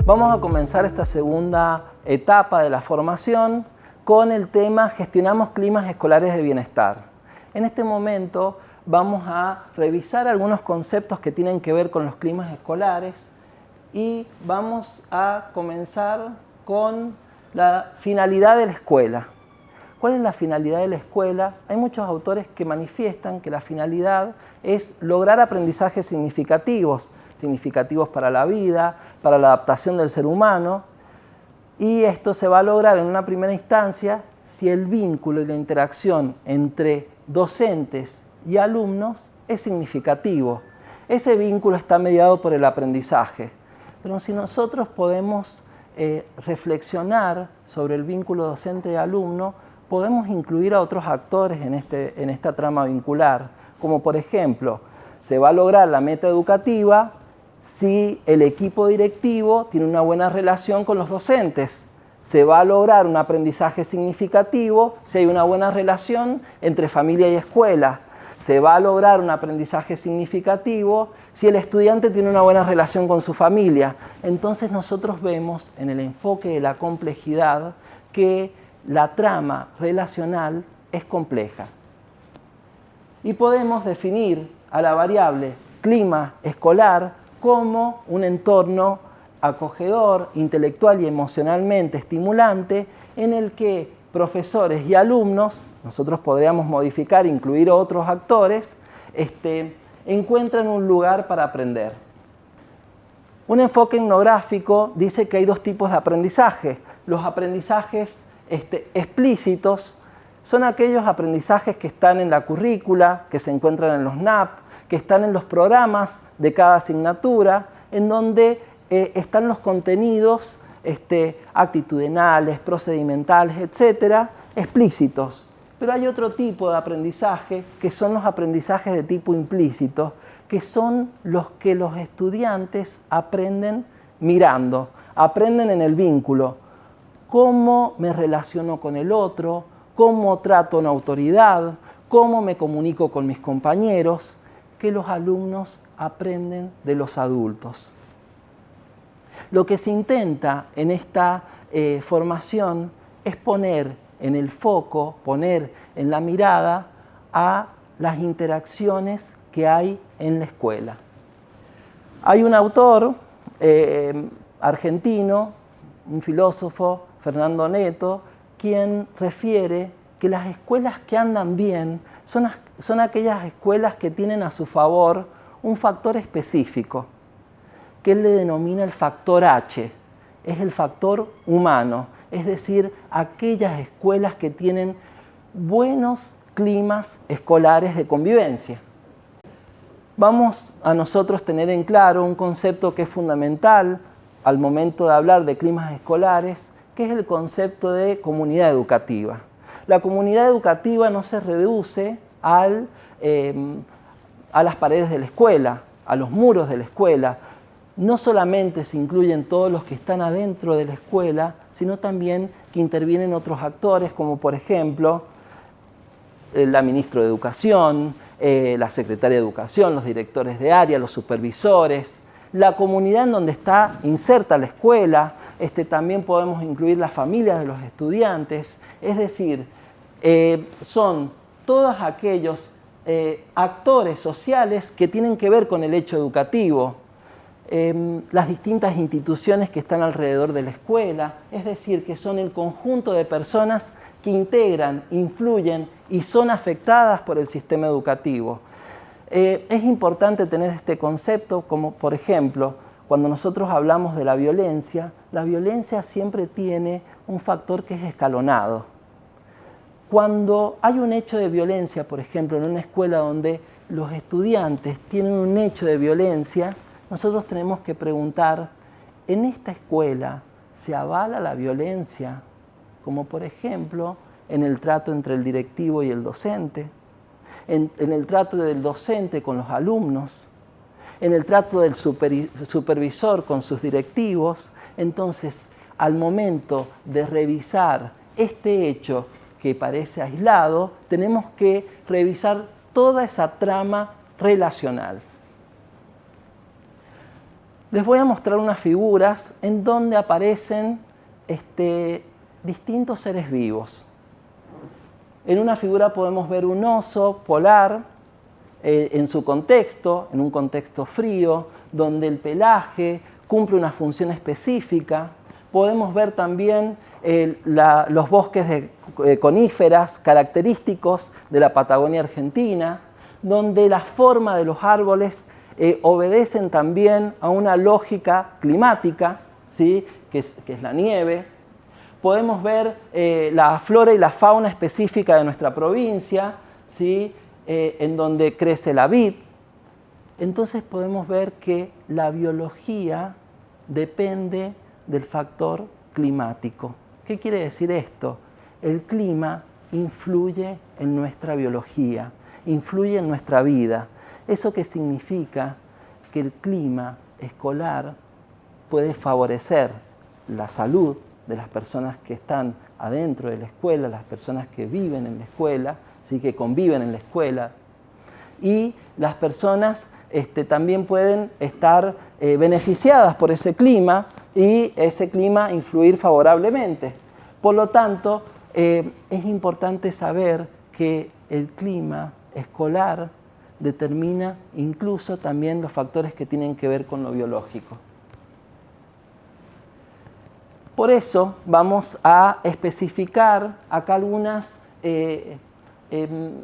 Vamos a comenzar esta segunda etapa de la formación con el tema Gestionamos climas escolares de bienestar. En este momento vamos a revisar algunos conceptos que tienen que ver con los climas escolares y vamos a comenzar con la finalidad de la escuela. ¿Cuál es la finalidad de la escuela? Hay muchos autores que manifiestan que la finalidad es lograr aprendizajes significativos para la vida, para la adaptación del ser humano, y esto se va a lograr en una primera instancia si el vínculo y la interacción entre docentes y alumnos es significativo. Ese vínculo está mediado por el aprendizaje, pero si nosotros podemos reflexionar sobre el vínculo docente y alumno, podemos incluir a otros actores en esta trama vincular, como por ejemplo, se va a lograr la meta educativa si el equipo directivo tiene una buena relación con los docentes. Se va a lograr un aprendizaje significativo si hay una buena relación entre familia y escuela. Se va a lograr un aprendizaje significativo si el estudiante tiene una buena relación con su familia. Entonces nosotros vemos en el enfoque de la complejidad que la trama relacional es compleja. Y podemos definir a la variable clima escolar como un entorno acogedor, intelectual y emocionalmente estimulante en el que profesores y alumnos, nosotros podríamos modificar, incluir otros actores, encuentran un lugar para aprender. Un enfoque etnográfico dice que hay dos tipos de aprendizaje. Los aprendizajes explícitos son aquellos aprendizajes que están en la currícula, que se encuentran en los NAP, que están en los programas de cada asignatura, en donde están los contenidos actitudinales, procedimentales, etcétera, explícitos. Pero hay otro tipo de aprendizaje, que son los aprendizajes de tipo implícito, que son los que los estudiantes aprenden mirando, aprenden en el vínculo. Cómo me relaciono con el otro, cómo trato a una autoridad, cómo me comunico con mis compañeros, que los alumnos aprenden de los adultos. Lo que se intenta en esta formación es poner en el foco, poner en la mirada a las interacciones que hay en la escuela. Hay un autor argentino, un filósofo, Fernando Neto, quien refiere que las escuelas que andan bien son aquellas escuelas que tienen a su favor un factor específico, que él le denomina el factor H, es el factor humano, es decir, aquellas escuelas que tienen buenos climas escolares de convivencia. Vamos a nosotros tener en claro un concepto que es fundamental al momento de hablar de climas escolares, que es el concepto de comunidad educativa. La comunidad educativa no se reduce a las paredes de la escuela, a los muros de la escuela. No solamente se incluyen todos los que están adentro de la escuela, sino también que intervienen otros actores, como por ejemplo la ministra de Educación, la secretaria de Educación, los directores de área, los supervisores, la comunidad en donde está inserta la escuela. También podemos incluir las familias de los estudiantes, es decir, son todos aquellos actores sociales que tienen que ver con el hecho educativo, las distintas instituciones que están alrededor de la escuela, es decir, que son el conjunto de personas que integran, influyen y son afectadas por el sistema educativo. Es importante tener este concepto como, por ejemplo, cuando nosotros hablamos de la violencia siempre tiene un factor que es escalonado. Cuando hay un hecho de violencia, por ejemplo, en una escuela donde los estudiantes tienen un hecho de violencia, nosotros tenemos que preguntar, ¿en esta escuela se avala la violencia? Como por ejemplo, en el trato entre el directivo y el docente, en el trato del docente con los alumnos, en el trato del supervisor con sus directivos. Entonces, al momento de revisar este hecho que parece aislado, tenemos que revisar toda esa trama relacional. Les voy a mostrar unas figuras en donde aparecen distintos seres vivos. En una figura podemos ver un oso polar en su contexto, en un contexto frío, donde el pelaje cumple una función específica. Podemos ver también los bosques de coníferas característicos de la Patagonia Argentina, donde la forma de los árboles obedecen también a una lógica climática, ¿sí? que es la nieve. Podemos ver la flora y la fauna específica de nuestra provincia, ¿sí? En donde crece la vid. Entonces podemos ver que la biología depende del factor climático. ¿Qué quiere decir esto? El clima influye en nuestra biología, influye en nuestra vida. ¿Eso qué significa? Que el clima escolar puede favorecer la salud de las personas que están adentro de la escuela, las personas que viven en la escuela, ¿sí? que conviven en la escuela, y las personas también pueden estar beneficiadas por ese clima y ese clima influir favorablemente. Por lo tanto, es importante saber que el clima escolar determina incluso también los factores que tienen que ver con lo biológico. Por eso vamos a especificar acá algunas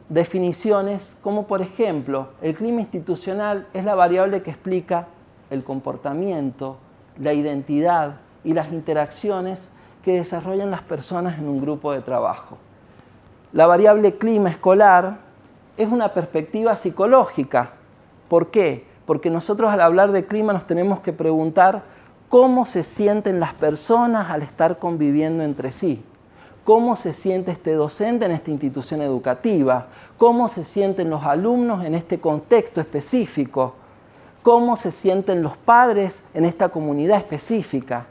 definiciones, como por ejemplo, el clima institucional es la variable que explica el comportamiento, la identidad y las interacciones que desarrollan las personas en un grupo de trabajo. La variable clima escolar es una perspectiva psicológica. ¿Por qué? Porque nosotros al hablar de clima nos tenemos que preguntar cómo se sienten las personas al estar conviviendo entre sí. ¿Cómo se siente este docente en esta institución educativa? ¿Cómo se sienten los alumnos en este contexto específico? ¿Cómo se sienten los padres en esta comunidad específica?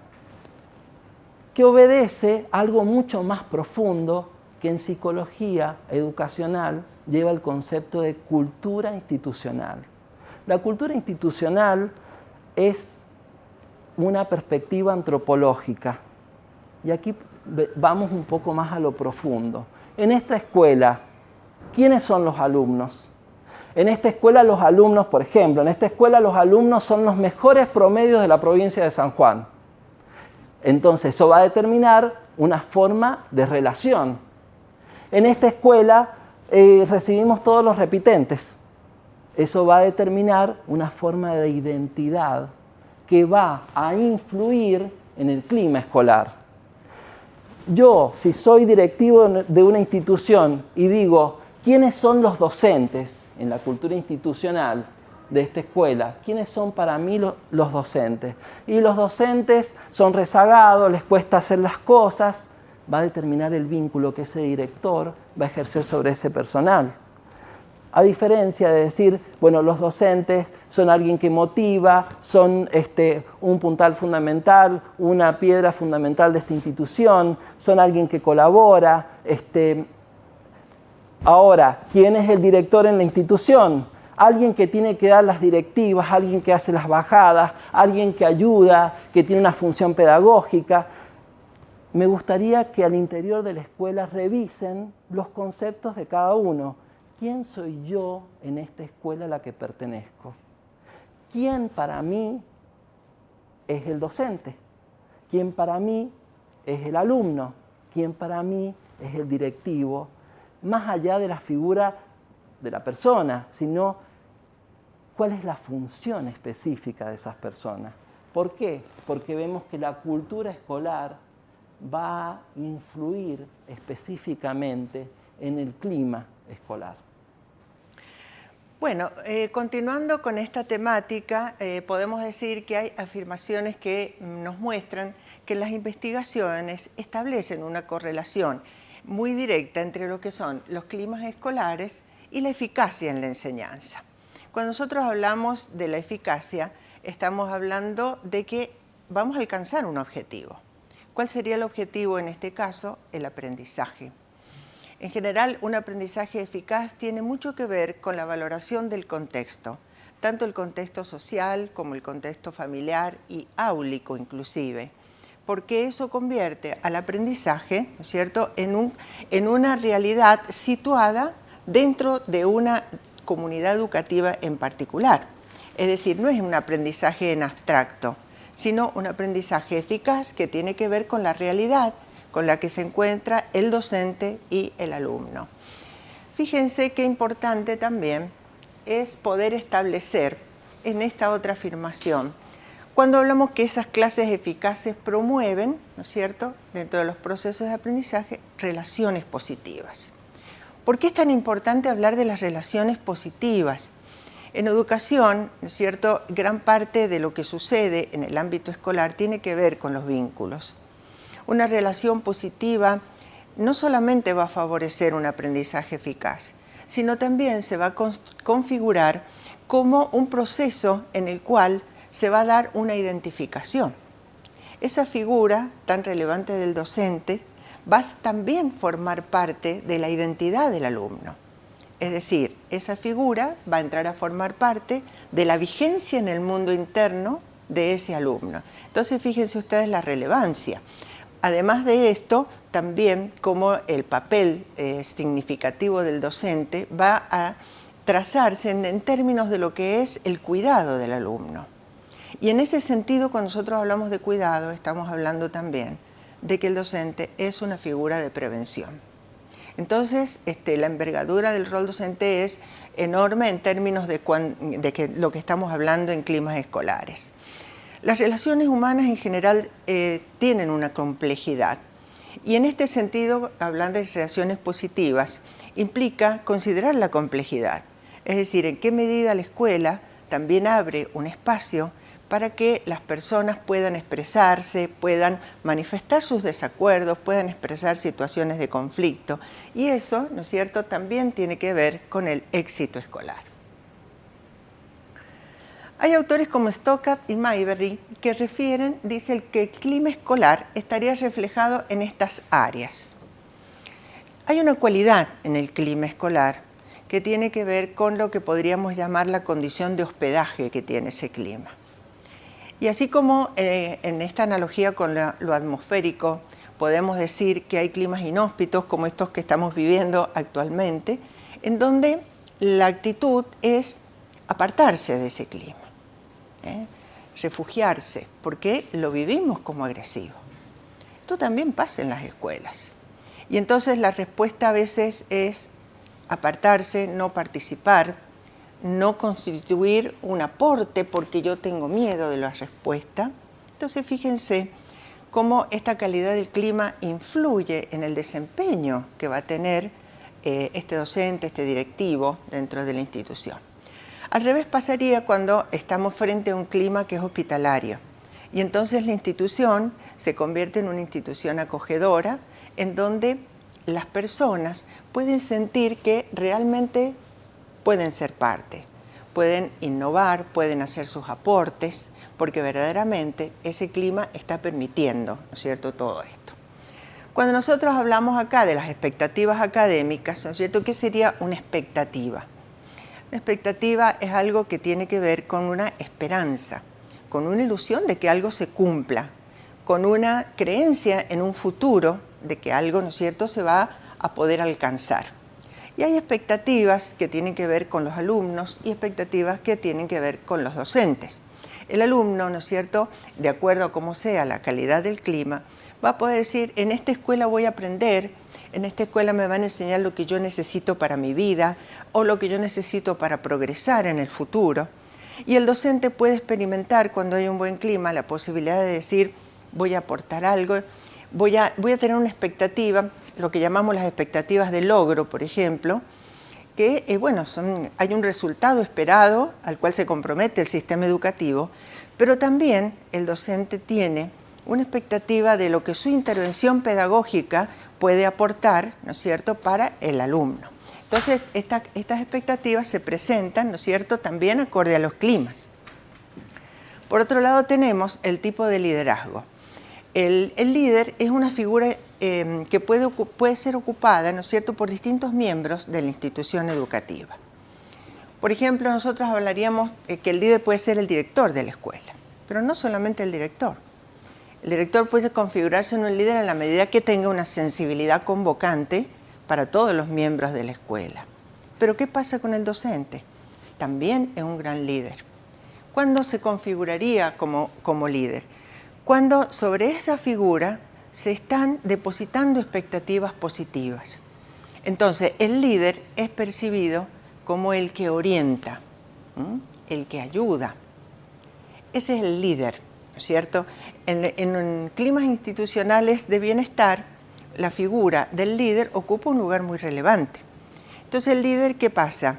Que obedece a algo mucho más profundo que en psicología educacional lleva el concepto de cultura institucional. La cultura institucional es una perspectiva antropológica. Y aquí vamos un poco más a lo profundo. En esta escuela, ¿quiénes son los alumnos? En esta escuela los alumnos, por ejemplo, en esta escuela los alumnos son los mejores promedios de la provincia de San Juan. Entonces eso va a determinar una forma de relación. En esta escuela recibimos todos los repitentes. Eso va a determinar una forma de identidad que va a influir en el clima escolar. Yo, si soy directivo de una institución y digo, ¿quiénes son los docentes en la cultura institucional de esta escuela? ¿Quiénes son para mí los docentes? Y los docentes son rezagados, les cuesta hacer las cosas, va a determinar el vínculo que ese director va a ejercer sobre ese personal. A diferencia de decir, bueno, los docentes son alguien que motiva, son un puntal fundamental, una piedra fundamental de esta institución, son alguien que colabora. Ahora, ¿quién es el director en la institución? Alguien que tiene que dar las directivas, alguien que hace las bajadas, alguien que ayuda, que tiene una función pedagógica. Me gustaría que al interior de la escuela revisen los conceptos de cada uno. ¿Quién soy yo en esta escuela a la que pertenezco? ¿Quién para mí es el docente? ¿Quién para mí es el alumno? ¿Quién para mí es el directivo? Más allá de la figura de la persona, sino cuál es la función específica de esas personas. ¿Por qué? Porque vemos que la cultura escolar va a influir específicamente en el clima escolar. Bueno, continuando con esta temática, podemos decir que hay afirmaciones que nos muestran que las investigaciones establecen una correlación muy directa entre lo que son los climas escolares y la eficacia en la enseñanza. Cuando nosotros hablamos de la eficacia, estamos hablando de que vamos a alcanzar un objetivo. ¿Cuál sería el objetivo en este caso? El aprendizaje. En general, un aprendizaje eficaz tiene mucho que ver con la valoración del contexto, tanto el contexto social como el contexto familiar y áulico inclusive, porque eso convierte al aprendizaje, ¿no es cierto?, en una realidad situada dentro de una comunidad educativa en particular. Es decir, no es un aprendizaje en abstracto, sino un aprendizaje eficaz que tiene que ver con la realidad con la que se encuentra el docente y el alumno. Fíjense qué importante también es poder establecer en esta otra afirmación, cuando hablamos que esas clases eficaces promueven, ¿no es cierto?, dentro de los procesos de aprendizaje, relaciones positivas. ¿Por qué es tan importante hablar de las relaciones positivas? En educación, ¿no es cierto?, gran parte de lo que sucede en el ámbito escolar tiene que ver con los vínculos. Una relación positiva no solamente va a favorecer un aprendizaje eficaz, sino también se va a configurar como un proceso en el cual se va a dar una identificación. Esa figura tan relevante del docente va a también formar parte de la identidad del alumno. Es decir, esa figura va a entrar a formar parte de la vigencia en el mundo interno de ese alumno. Entonces, fíjense ustedes la relevancia. Además de esto, también como el papel significativo del docente va a trazarse en términos de lo que es el cuidado del alumno. Y en ese sentido, cuando nosotros hablamos de cuidado, estamos hablando también de que el docente es una figura de prevención. Entonces, la envergadura del rol docente es enorme en términos de lo que estamos hablando en climas escolares. Las relaciones humanas en general tienen una complejidad y en este sentido, hablar de relaciones positivas implica considerar la complejidad, es decir, en qué medida la escuela también abre un espacio para que las personas puedan expresarse, puedan manifestar sus desacuerdos, puedan expresar situaciones de conflicto. Y eso, ¿no es cierto?, también tiene que ver con el éxito escolar. Hay autores como Stockard y Mayberry que dicen que el clima escolar estaría reflejado en estas áreas. Hay una cualidad en el clima escolar que tiene que ver con lo que podríamos llamar la condición de hospedaje que tiene ese clima. Y así como en esta analogía con lo atmosférico, podemos decir que hay climas inhóspitos como estos que estamos viviendo actualmente, en donde la actitud es apartarse de ese clima, refugiarse, porque lo vivimos como agresivo. Esto también pasa en las escuelas. Y entonces la respuesta a veces es apartarse, no participar, no constituir un aporte porque yo tengo miedo de la respuesta. Entonces fíjense cómo esta calidad del clima influye en el desempeño que va a tener este docente, este directivo dentro de la institución. Al revés pasaría cuando estamos frente a un clima que es hospitalario y entonces la institución se convierte en una institución acogedora en donde las personas pueden sentir que realmente pueden ser parte, pueden innovar, pueden hacer sus aportes, porque verdaderamente ese clima está permitiendo, ¿no es cierto?, todo esto. Cuando nosotros hablamos acá de las expectativas académicas, ¿no es cierto?, ¿qué sería una expectativa? La expectativa es algo que tiene que ver con una esperanza, con una ilusión de que algo se cumpla, con una creencia en un futuro de que algo, ¿no es cierto?, se va a poder alcanzar. Y hay expectativas que tienen que ver con los alumnos y expectativas que tienen que ver con los docentes. El alumno, ¿no es cierto?, de acuerdo a cómo sea la calidad del clima, va a poder decir, en esta escuela voy a aprender, en esta escuela me van a enseñar lo que yo necesito para mi vida o lo que yo necesito para progresar en el futuro. Y el docente puede experimentar, cuando hay un buen clima, la posibilidad de decir, voy a aportar algo, voy a tener una expectativa, lo que llamamos las expectativas de logro, por ejemplo, que hay un resultado esperado al cual se compromete el sistema educativo, pero también el docente tiene una expectativa de lo que su intervención pedagógica puede aportar, ¿no es cierto?, para el alumno. Entonces, estas expectativas se presentan, ¿no es cierto?, también acorde a los climas. Por otro lado, tenemos el tipo de liderazgo. El líder es una figura que puede ser ocupada, ¿no es cierto?, por distintos miembros de la institución educativa. Por ejemplo, nosotros hablaríamos que el líder puede ser el director de la escuela, pero no solamente el director. El director puede configurarse en un líder en la medida que tenga una sensibilidad convocante para todos los miembros de la escuela. Pero ¿qué pasa con el docente? También es un gran líder. ¿Cuándo se configuraría como líder? Cuando sobre esa figura se están depositando expectativas positivas. Entonces, el líder es percibido como el que orienta, el que ayuda. Ese es el líder, ¿no es cierto? En climas institucionales de bienestar, la figura del líder ocupa un lugar muy relevante. Entonces, el líder, ¿qué pasa?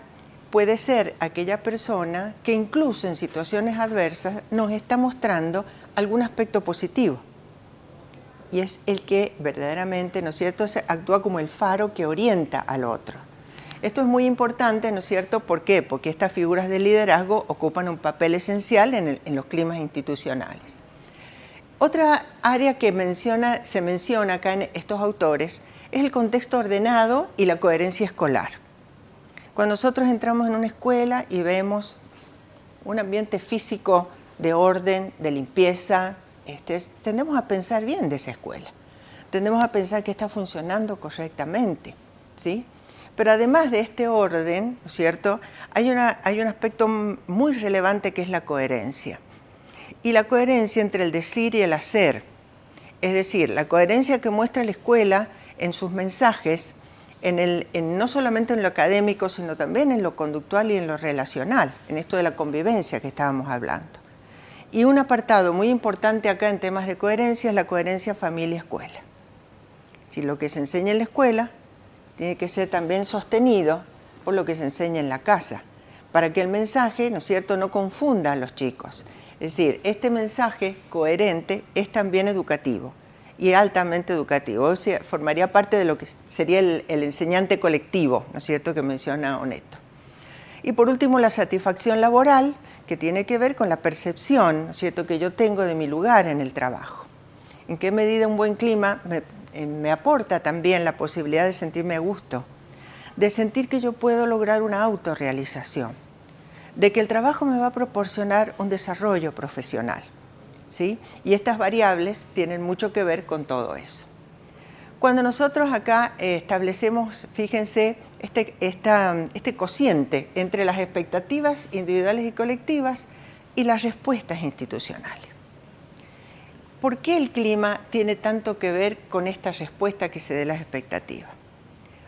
Puede ser aquella persona que incluso en situaciones adversas nos está mostrando algún aspecto positivo. Y es el que verdaderamente, ¿no es cierto?, actúa como el faro que orienta al otro. Esto es muy importante, ¿no es cierto? ¿Por qué? Porque estas figuras de liderazgo ocupan un papel esencial en los climas institucionales. Otra área que se menciona acá en estos autores es el contexto ordenado y la coherencia escolar. Cuando nosotros entramos en una escuela y vemos un ambiente físico de orden, de limpieza, tendemos a pensar bien de esa escuela. Tendemos a pensar que está funcionando correctamente, ¿sí? Pero además de este orden, ¿no es cierto?, hay un aspecto muy relevante que es la coherencia. Y la coherencia entre el decir y el hacer. Es decir, la coherencia que muestra la escuela en sus mensajes, no solamente en lo académico, sino también en lo conductual y en lo relacional, en esto de la convivencia que estábamos hablando. Y un apartado muy importante acá en temas de coherencia es la coherencia familia-escuela. Si lo que se enseña en la escuela tiene que ser también sostenido por lo que se enseña en la casa, para que el mensaje, ¿no es cierto?, no confunda a los chicos. Es decir, este mensaje coherente es también educativo y altamente educativo. O sea, formaría parte de lo que sería el enseñante colectivo, ¿no es cierto?, que menciona Oneto. Y por último, la satisfacción laboral, que tiene que ver con la percepción, ¿no es cierto?, que yo tengo de mi lugar en el trabajo. ¿En qué medida un buen clima me aporta también la posibilidad de sentirme a gusto, de sentir que yo puedo lograr una autorrealización, de que el trabajo me va a proporcionar un desarrollo profesional, ¿sí? Y estas variables tienen mucho que ver con todo eso. Cuando nosotros acá establecemos, fíjense, este cociente entre las expectativas individuales y colectivas y las respuestas institucionales. ¿Por qué el clima tiene tanto que ver con esta respuesta que se dé a las expectativas?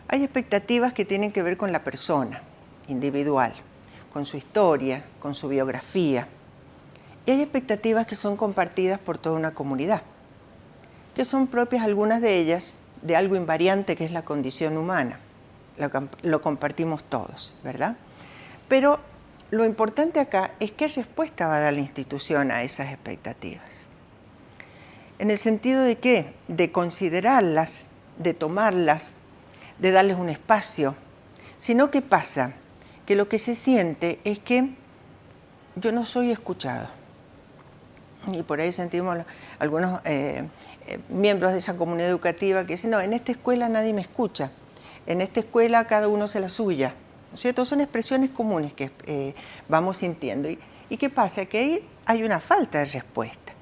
Hay expectativas que tienen que ver con la persona individual, con su historia, con su biografía. Y hay expectativas que son compartidas por toda una comunidad, que son propias algunas de ellas de algo invariante que es la condición humana. Lo compartimos todos, ¿verdad? Pero lo importante acá es qué respuesta va a dar la institución a esas expectativas. En el sentido de qué, de considerarlas, de tomarlas, de darles un espacio, sino ¿qué pasa? Que lo que se siente es que yo no soy escuchado. Y por ahí sentimos algunos miembros de esa comunidad educativa que dicen, no, en esta escuela nadie me escucha, en esta escuela cada uno hace la suya, ¿no es cierto? Son expresiones comunes que vamos sintiendo. ¿Y qué pasa? Que ahí hay una falta de respuesta.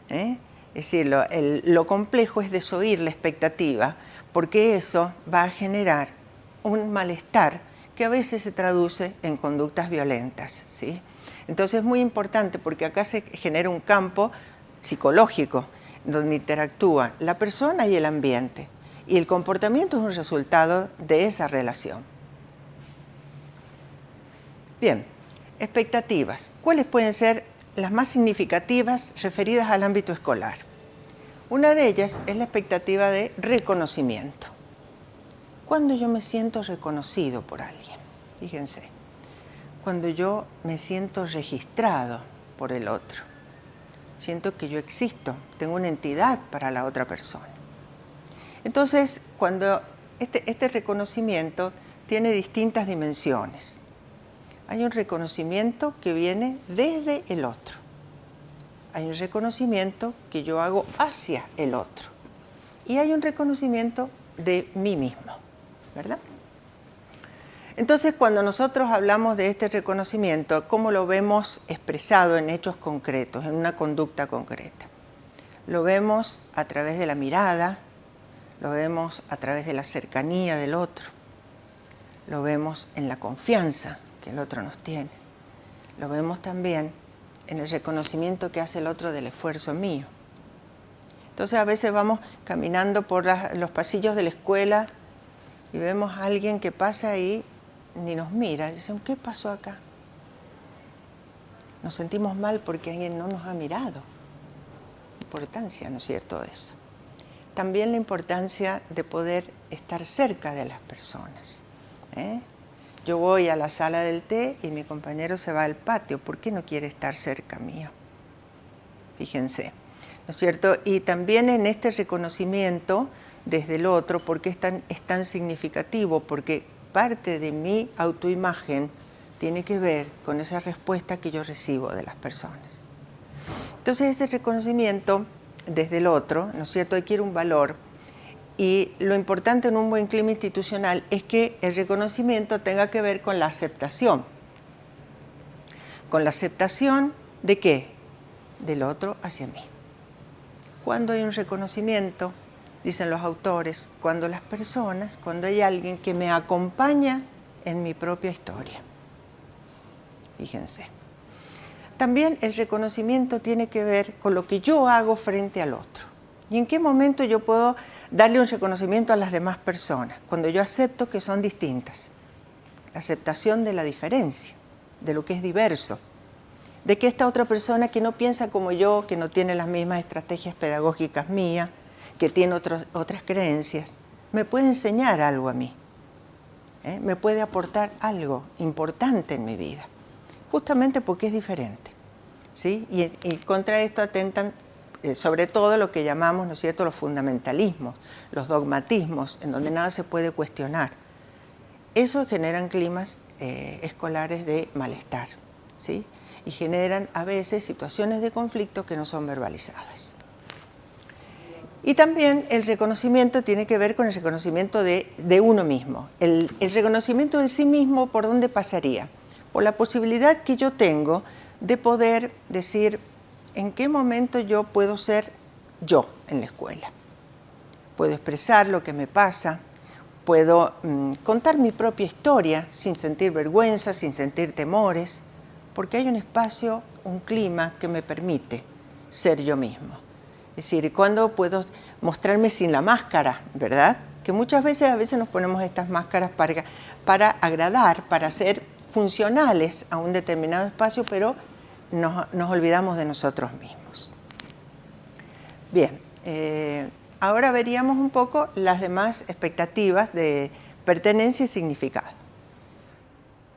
Es decir, lo complejo es desoír la expectativa, porque eso va a generar un malestar que a veces se traduce en conductas violentas, ¿sí? Entonces es muy importante porque acá se genera un campo psicológico donde interactúa la persona y el ambiente. Y el comportamiento es un resultado de esa relación. Bien, expectativas. ¿Cuáles pueden ser las más significativas referidas al ámbito escolar? Una de ellas es la expectativa de reconocimiento. Cuando yo me siento reconocido por alguien, fíjense, cuando yo me siento registrado por el otro, siento que yo existo, tengo una entidad para la otra persona. Entonces, cuando este reconocimiento tiene distintas dimensiones. Hay un reconocimiento que viene desde el otro. Hay un reconocimiento que yo hago hacia el otro. Y hay un reconocimiento de mí mismo, ¿verdad? Entonces, cuando nosotros hablamos de este reconocimiento, ¿cómo lo vemos expresado en hechos concretos, en una conducta concreta? Lo vemos a través de la mirada, lo vemos a través de la cercanía del otro, lo vemos en la confianza que el otro nos tiene, lo vemos también en el reconocimiento que hace el otro del esfuerzo mío. Entonces a veces vamos caminando por los pasillos de la escuela y vemos a alguien que pasa ahí, ni nos mira, dicen, ¿qué pasó acá? Nos sentimos mal porque alguien no nos ha mirado. Importancia, ¿no es cierto?, de eso. También la importancia de poder estar cerca de las personas. Yo voy a la sala del té y mi compañero se va al patio. ¿Por qué no quiere estar cerca mío? Fíjense, ¿no es cierto? Y también en este reconocimiento desde el otro, ¿por qué es tan significativo? Porque parte de mi autoimagen tiene que ver con esa respuesta que yo recibo de las personas. Entonces ese reconocimiento desde el otro, ¿no es cierto?, adquiere un valor. Y lo importante en un buen clima institucional es que el reconocimiento tenga que ver con la aceptación. ¿Con la aceptación de qué? Del otro hacia mí. Cuando hay un reconocimiento, dicen los autores, cuando hay alguien que me acompaña en mi propia historia. Fíjense. También el reconocimiento tiene que ver con lo que yo hago frente al otro. ¿Y en qué momento yo puedo darle un reconocimiento a las demás personas? Cuando yo acepto que son distintas. La aceptación de la diferencia, de lo que es diverso. De que esta otra persona que no piensa como yo, que no tiene las mismas estrategias pedagógicas mías, que tiene otras creencias, me puede enseñar algo a mí. Me puede aportar algo importante en mi vida. Justamente porque es diferente. ¿Sí? Y contra esto atentan sobre todo lo que llamamos, ¿no es cierto?, los fundamentalismos, los dogmatismos, en donde nada se puede cuestionar. Eso generan climas escolares de malestar, ¿sí? Y generan a veces situaciones de conflicto que no son verbalizadas. Y también el reconocimiento tiene que ver con el reconocimiento de uno mismo. El reconocimiento de sí mismo, ¿por dónde pasaría? Por la posibilidad que yo tengo de poder decir en qué momento yo puedo ser yo en la escuela. Puedo expresar lo que me pasa, puedo contar mi propia historia sin sentir vergüenza, sin sentir temores, porque hay un espacio, un clima que me permite ser yo mismo. Es decir, cuando puedo mostrarme sin la máscara, ¿verdad? Que muchas veces, a veces nos ponemos estas máscaras para agradar, para ser funcionales a un determinado espacio, pero nos olvidamos de nosotros mismos. Bien, ahora veríamos un poco las demás expectativas de pertenencia y significado.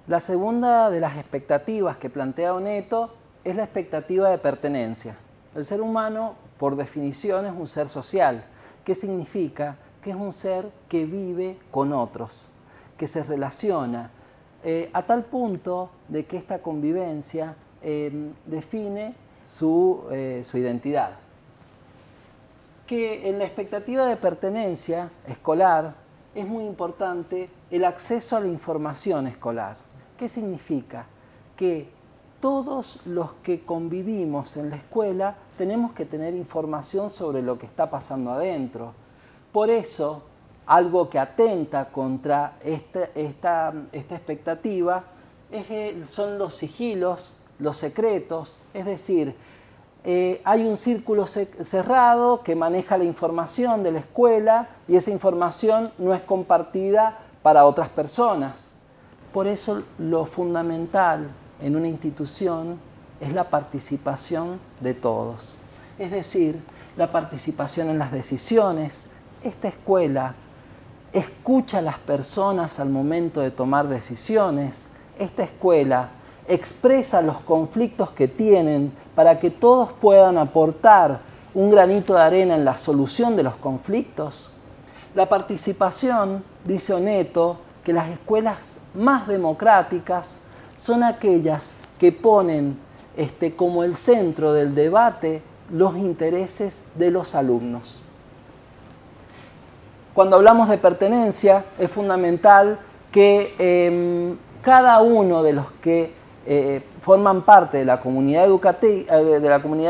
La segunda de las expectativas que plantea Oneto es la expectativa de pertenencia. El ser humano, por definición, es un ser social. ¿Qué significa? Que es un ser que vive con otros, que se relaciona, a tal punto de que esta convivencia define su identidad. Que en la expectativa de pertenencia escolar es muy importante el acceso a la información escolar. ¿Qué significa? Que todos los que convivimos en la escuela tenemos que tener información sobre lo que está pasando adentro. Por eso, algo que atenta contra esta expectativa son los sigilos, los secretos, es decir, hay un círculo cerrado que maneja la información de la escuela y esa información no es compartida para otras personas. Por eso lo fundamental en una institución es la participación de todos, es decir, la participación en las decisiones. Esta escuela escucha a las personas al momento de tomar decisiones. Esta escuela expresa los conflictos que tienen para que todos puedan aportar un granito de arena en la solución de los conflictos. La participación, dice Oneto, que las escuelas más democráticas son aquellas que ponen como el centro del debate los intereses de los alumnos. Cuando hablamos de pertenencia, es fundamental que cada uno de los que forman parte de la comunidad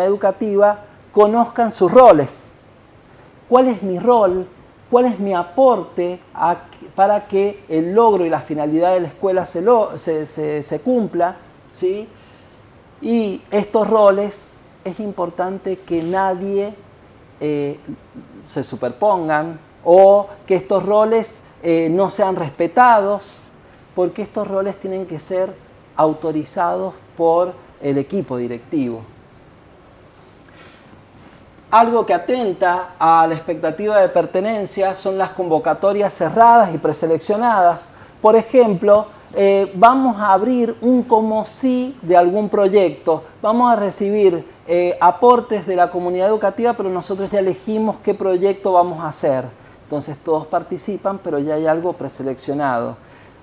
educativa conozcan sus roles. ¿Cuál es mi rol? ¿Cuál es mi aporte para que el logro y la finalidad de la escuela se cumpla? ¿Sí? Y estos roles es importante que nadie se superpongan o que estos roles no sean respetados, porque estos roles tienen que ser autorizados por el equipo directivo. Algo que atenta a la expectativa de pertenencia son las convocatorias cerradas y preseleccionadas. Por ejemplo, vamos a abrir un como sí de algún proyecto, vamos a recibir aportes de la comunidad educativa, pero nosotros ya elegimos qué proyecto vamos a hacer. Entonces todos participan, pero ya hay algo preseleccionado.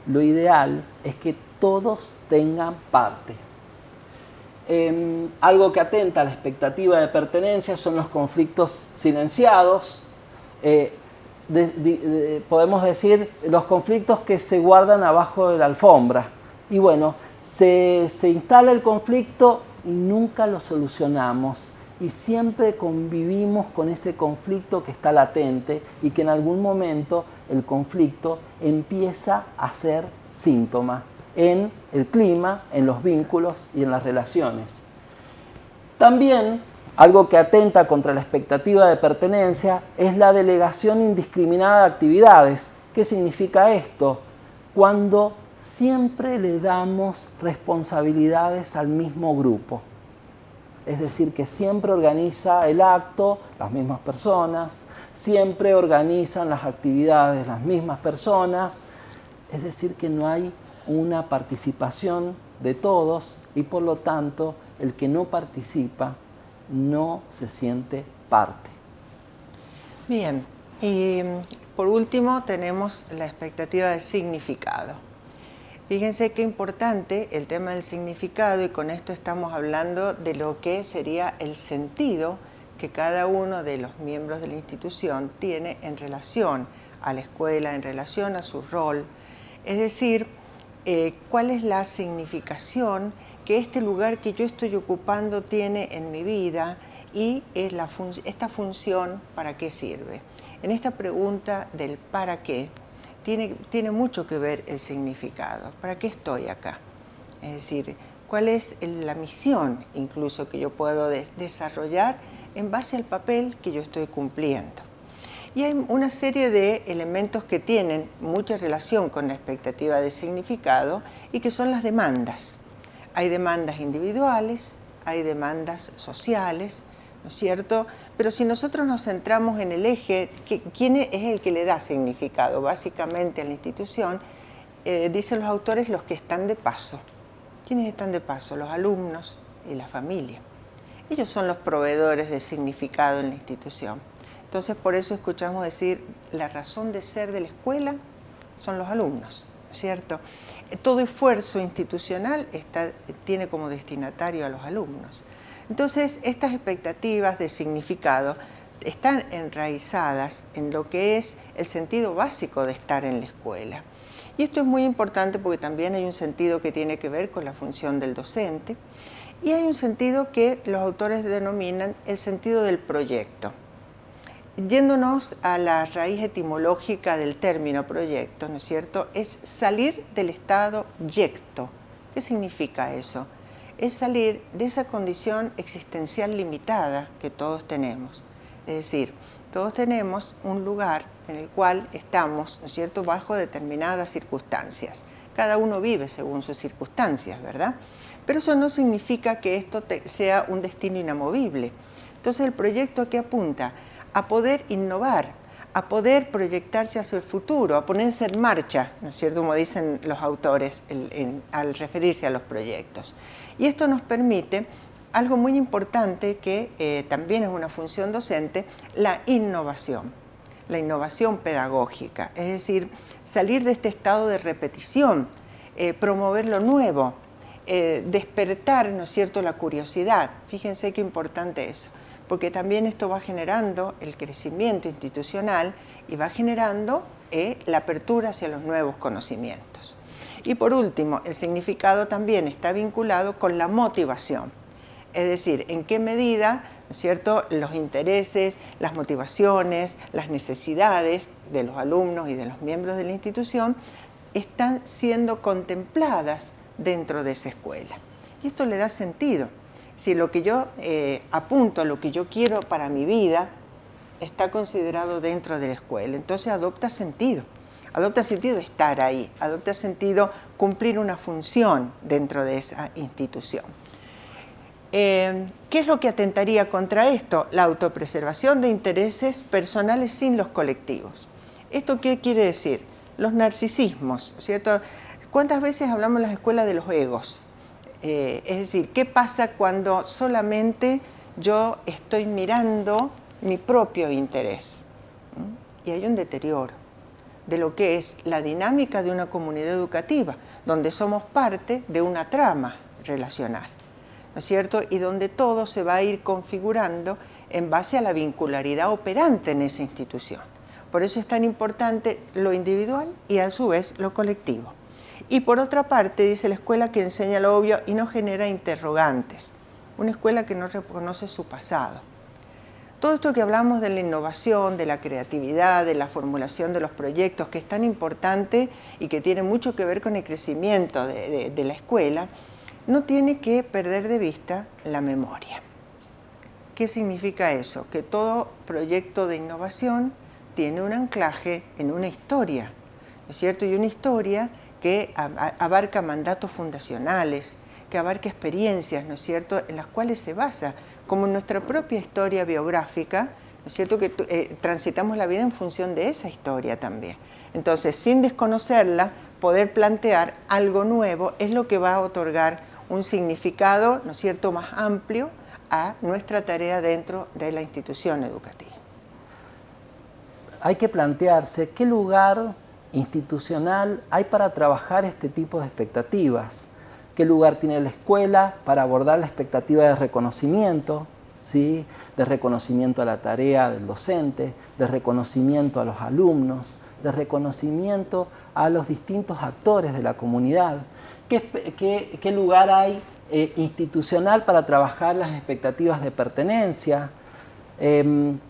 Lo ideal es que todos tengan parte. Algo que atenta a la expectativa de pertenencia son los conflictos silenciados. Podemos decir los conflictos que se guardan abajo de la alfombra. Y bueno, se instala el conflicto y nunca lo solucionamos. Y siempre convivimos con ese conflicto que está latente y que en algún momento el conflicto empieza a ser síntoma en el clima, en los vínculos y en las relaciones. También, algo que atenta contra la expectativa de pertenencia es la delegación indiscriminada de actividades. ¿Qué significa esto? Cuando siempre le damos responsabilidades al mismo grupo. Es decir, que siempre organiza el acto las mismas personas, siempre organizan las actividades las mismas personas, es decir, que no hay una participación de todos y por lo tanto el que no participa no se siente parte. Bien, y por último tenemos la expectativa de significado. Fíjense qué importante el tema del significado, y con esto estamos hablando de lo que sería el sentido que cada uno de los miembros de la institución tiene en relación a la escuela, en relación a su rol. Es decir, cuál es la significación que este lugar que yo estoy ocupando tiene en mi vida y esta función para qué sirve. En esta pregunta del para qué tiene mucho que ver el significado. ¿Para qué estoy acá? Es decir, cuál es la misión incluso que yo puedo desarrollar en base al papel que yo estoy cumpliendo. Y hay una serie de elementos que tienen mucha relación con la expectativa de significado y que son las demandas. Hay demandas individuales, hay demandas sociales, ¿no es cierto? Pero si nosotros nos centramos en el eje, ¿quién es el que le da significado básicamente a la institución? Dicen los autores, los que están de paso. ¿Quiénes están de paso? Los alumnos y la familia. Ellos son los proveedores de significado en la institución. Entonces, por eso escuchamos decir, la razón de ser de la escuela son los alumnos, ¿cierto? Todo esfuerzo institucional tiene como destinatario a los alumnos. Entonces, estas expectativas de significado están enraizadas en lo que es el sentido básico de estar en la escuela. Y esto es muy importante porque también hay un sentido que tiene que ver con la función del docente y hay un sentido que los autores denominan el sentido del proyecto. Yéndonos a la raíz etimológica del término proyecto, ¿no es cierto? Es salir del estado yecto. ¿Qué significa eso? Es salir de esa condición existencial limitada que todos tenemos. Es decir, todos tenemos un lugar en el cual estamos, ¿no es cierto?, bajo determinadas circunstancias. Cada uno vive según sus circunstancias, ¿verdad? Pero eso no significa que esto sea un destino inamovible. Entonces, el proyecto ¿a qué apunta? A poder innovar, a poder proyectarse hacia el futuro, a ponerse en marcha, ¿no es cierto?, como dicen los autores al referirse a los proyectos. Y esto nos permite algo muy importante que también es una función docente, la innovación pedagógica, es decir, salir de este estado de repetición, promover lo nuevo, despertar, ¿no es cierto?, la curiosidad. Fíjense qué importante eso, porque también esto va generando el crecimiento institucional y va generando la apertura hacia los nuevos conocimientos. Y por último, el significado también está vinculado con la motivación. Es decir, en qué medida, ¿no es cierto?, los intereses, las motivaciones, las necesidades de los alumnos y de los miembros de la institución están siendo contempladas dentro de esa escuela. Y esto le da sentido. Si lo que yo apunto, lo que yo quiero para mi vida, está considerado dentro de la escuela, entonces adopta sentido. Adopta sentido estar ahí, adopta sentido cumplir una función dentro de esa institución. ¿Qué es lo que atentaría contra esto? La autopreservación de intereses personales sin los colectivos. ¿Esto qué quiere decir? Los narcisismos, ¿cierto? ¿Cuántas veces hablamos en las escuelas de los egos? Es decir, ¿qué pasa cuando solamente yo estoy mirando mi propio interés? Y hay un deterioro de lo que es la dinámica de una comunidad educativa, donde somos parte de una trama relacional, ¿no es cierto? Y donde todo se va a ir configurando en base a la vincularidad operante en esa institución. Por eso es tan importante lo individual y a su vez lo colectivo. Y por otra parte, dice la escuela que enseña lo obvio y no genera interrogantes. Una escuela que no reconoce su pasado. Todo esto que hablamos de la innovación, de la creatividad, de la formulación de los proyectos, que es tan importante y que tiene mucho que ver con el crecimiento de la escuela, no tiene que perder de vista la memoria. ¿Qué significa eso? Que todo proyecto de innovación tiene un anclaje en una historia, ¿no es cierto? Y una historia que abarca mandatos fundacionales, que abarca experiencias, ¿no es cierto?, en las cuales se basa, como en nuestra propia historia biográfica, ¿no es cierto?, que transitamos la vida en función de esa historia también. Entonces, sin desconocerla, poder plantear algo nuevo es lo que va a otorgar un significado, ¿no es cierto?, más amplio a nuestra tarea dentro de la institución educativa. Hay que plantearse qué lugar institucional hay para trabajar este tipo de expectativas. ¿Qué lugar tiene la escuela para abordar la expectativa de reconocimiento, ¿sí?, de reconocimiento a la tarea del docente, de reconocimiento a los alumnos, de reconocimiento a los distintos actores de la comunidad? ¿Qué lugar hay institucional para trabajar las expectativas de pertenencia?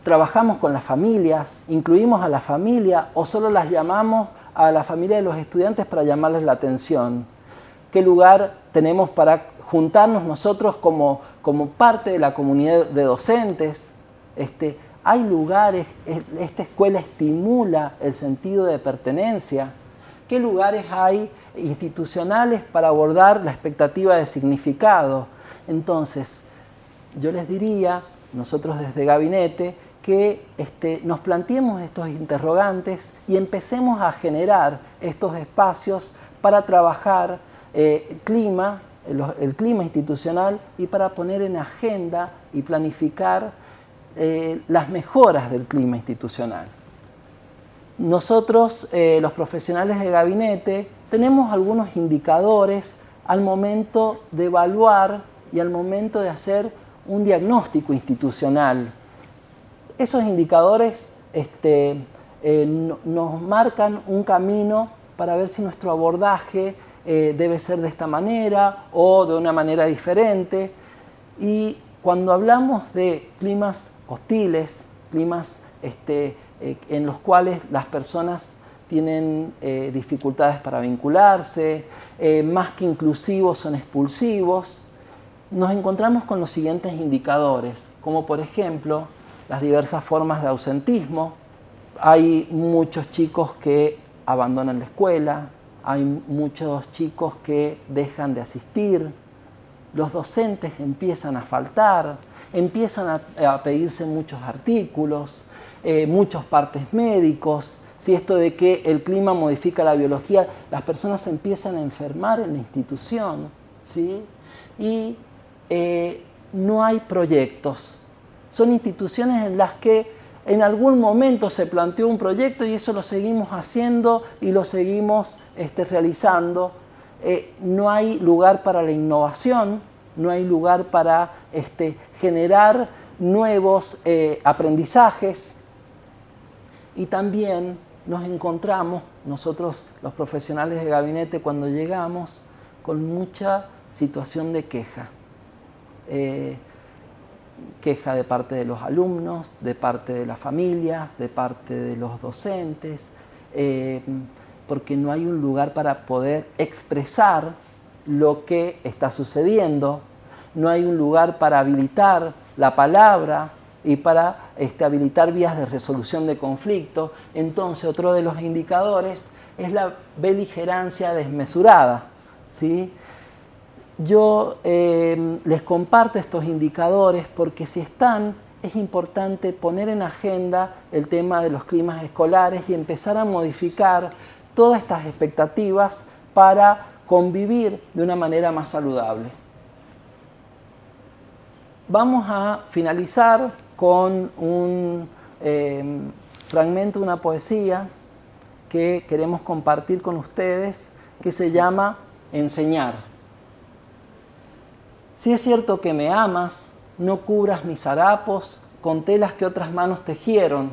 Trabajamos con las familias, incluimos a la familia o solo las llamamos a la familia de los estudiantes para llamarles la atención. ¿Qué lugar tenemos para juntarnos nosotros como parte de la comunidad de docentes? Hay lugares, esta escuela estimula el sentido de pertenencia. ¿Qué lugares hay institucionales para abordar la expectativa de significado? Entonces, yo les diría, nosotros desde Gabinete, que nos planteemos estos interrogantes y empecemos a generar estos espacios para trabajar el clima institucional y para poner en agenda y planificar las mejoras del clima institucional. Nosotros, los profesionales de Gabinete, tenemos algunos indicadores al momento de evaluar y al momento de hacer un diagnóstico institucional. Esos indicadores nos marcan un camino para ver si nuestro abordaje debe ser de esta manera o de una manera diferente. Y cuando hablamos de climas hostiles, climas en los cuales las personas tienen dificultades para vincularse, más que inclusivos son expulsivos, nos encontramos con los siguientes indicadores, como por ejemplo las diversas formas de ausentismo. Hay muchos chicos que abandonan la escuela, hay muchos chicos que dejan de asistir, los docentes empiezan a faltar, empiezan a pedirse muchos artículos, muchos partes médicos. Si esto de que el clima modifica la biología, las personas empiezan a enfermar en la institución, ¿sí? Y no hay proyectos. Son instituciones en las que en algún momento se planteó un proyecto y eso lo seguimos haciendo y lo seguimos realizando. No hay lugar para la innovación, no hay lugar para generar nuevos aprendizajes. Y también nos encontramos, nosotros los profesionales de gabinete, cuando llegamos, con mucha situación de queja. Queja de parte de los alumnos, de parte de la familia, de parte de los docentes, porque no hay un lugar para poder expresar lo que está sucediendo, no hay un lugar para habilitar la palabra y para habilitar vías de resolución de conflicto. Entonces, otro de los indicadores es la beligerancia desmesurada, ¿sí? Yo les comparto estos indicadores porque si están, es importante poner en agenda el tema de los climas escolares y empezar a modificar todas estas expectativas para convivir de una manera más saludable. Vamos a finalizar con un fragmento de una poesía que queremos compartir con ustedes, que se llama Enseñar. Si es cierto que me amas, no cubras mis harapos con telas que otras manos tejieron.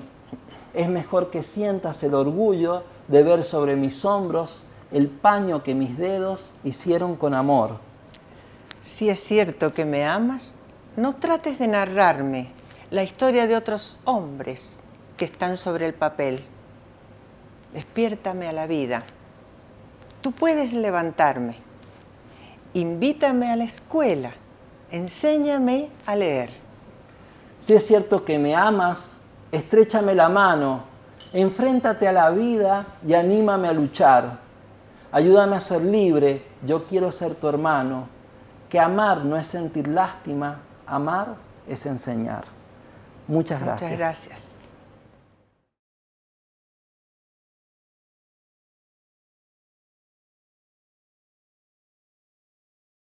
Es mejor que sientas el orgullo de ver sobre mis hombros el paño que mis dedos hicieron con amor. Si es cierto que me amas, no trates de narrarme la historia de otros hombres que están sobre el papel. Despiértame a la vida. Tú puedes levantarme. Invítame a la escuela. Enséñame a leer. Si es cierto que me amas, estréchame la mano. Enfréntate a la vida y anímame a luchar. Ayúdame a ser libre, yo quiero ser tu hermano. Que amar no es sentir lástima, amar es enseñar. Muchas gracias. Muchas gracias.